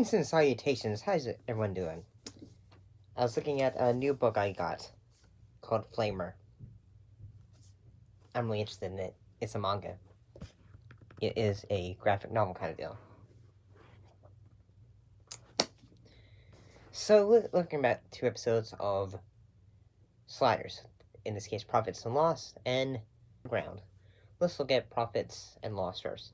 Greetings and salutations, how's everyone doing? I was looking at a new book I got called Flamer. I'm really interested in it. It's a manga. It is a graphic novel kind of deal. So, looking at 2 episodes of Sliders, in this case, Profits and Loss and Ground. Let's look at Profits and Loss first.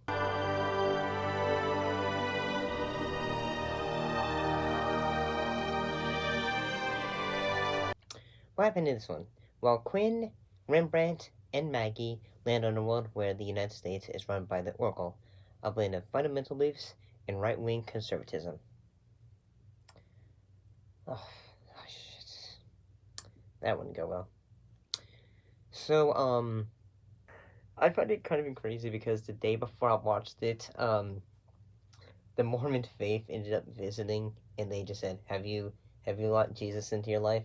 What happened in this one? Well, Quinn, Rembrandt, and Maggie land on a world where the United States is run by the Oracle, a blend of fundamental beliefs and right-wing conservatism. Oh, shit. That wouldn't go well. So, I find it kind of crazy because the day before I watched it, the Mormon faith ended up visiting, and they just said, have you let Jesus into your life?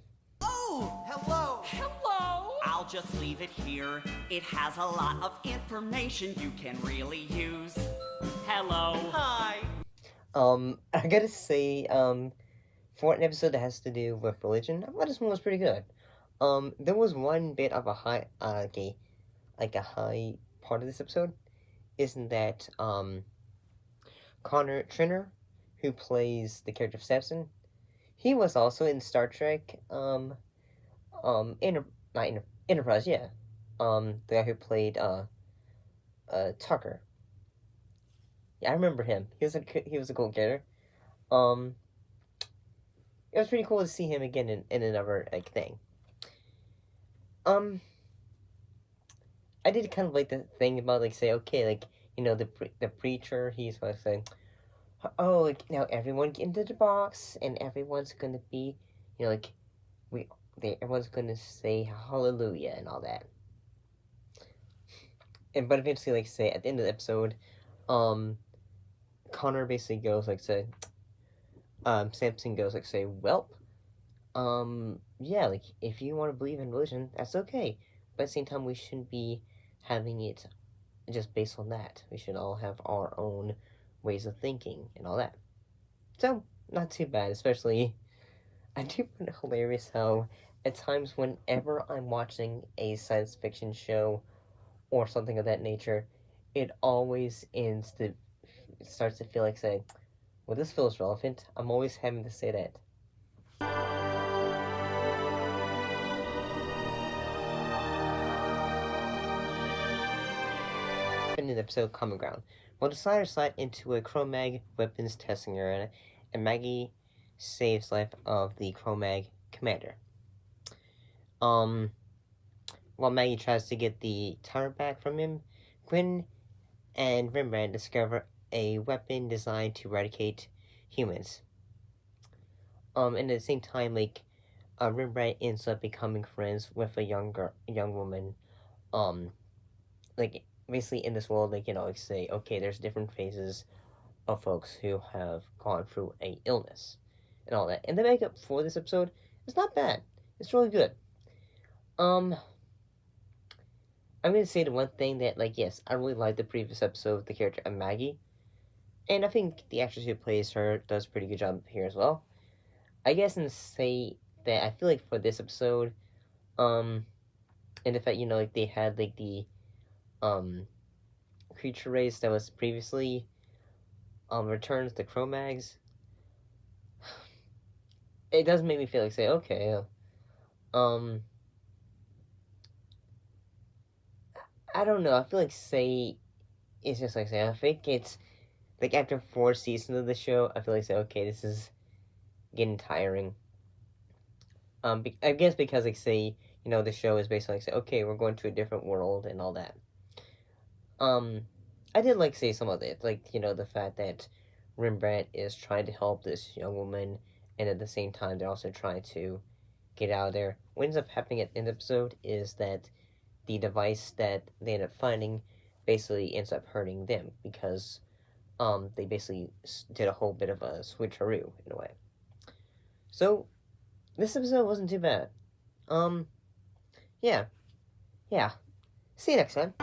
Oh, hello! Hello! I'll just leave it here. It has a lot of information you can really use. Hello. Hi! I gotta say, for an episode that has to do with religion, I thought this one was pretty good. There was one bit of a high, a high part of this episode, isn't that, Connor Trinner, who plays the character of Samson, he was also in Star Trek, Enterprise, yeah. The guy who played, Tucker. Yeah, I remember him. He was a cool character. It was pretty cool to see him again in another, thing. I did kind of like the thing about, say, okay, the preacher, he's like saying, oh, now everyone get into the box, and everyone's gonna be, everyone's gonna say hallelujah and all that. But eventually, say, at the end of the episode, Connor basically goes, Samson goes, say, well, yeah, if you want to believe in religion, that's okay. But at the same time, we shouldn't be having it just based on that. We should all have our own ways of thinking and all that. So, not too bad, especially, I do find it hilarious how, at times, whenever I'm watching a science fiction show or something of that nature, it always starts to feel like saying, well, this feels relevant. I'm always having to say that. In the episode Common Ground, well, the Sliders slide into a Cro-Mag weapons testing area, and Maggie saves life of the Cro-Mag commander. While Maggie tries to get the tower back from him, Quinn and Rembrandt discover a weapon designed to eradicate humans. And at the same time, Rembrandt ends up becoming friends with a young woman, basically in this world, say, okay, there's different phases of folks who have gone through a illness and all that. And the makeup for this episode is not bad. It's really good. I'm gonna say the one thing that, yes, I really liked the previous episode with the character of Maggie. And I think the actress who plays her does a pretty good job here as well. I guess and say that I feel like for this episode, and the fact, they had, the, creature race that was previously, returns the Cro-Mags, it does make me feel say, okay, I don't know, I feel say, it's just say, I think it's, after 4 seasons of the show, I feel say, okay, this is getting tiring. I guess because, say, the show is basically say, okay, we're going to a different world and all that. I did say some of it, the fact that Rembrandt is trying to help this young woman, and at the same time, they're also trying to get out of there. What ends up happening at the end of the episode is that the device that they end up finding basically ends up hurting them, because, they basically did a whole bit of a switcheroo, in a way. So, this episode wasn't too bad. Yeah. See you next time.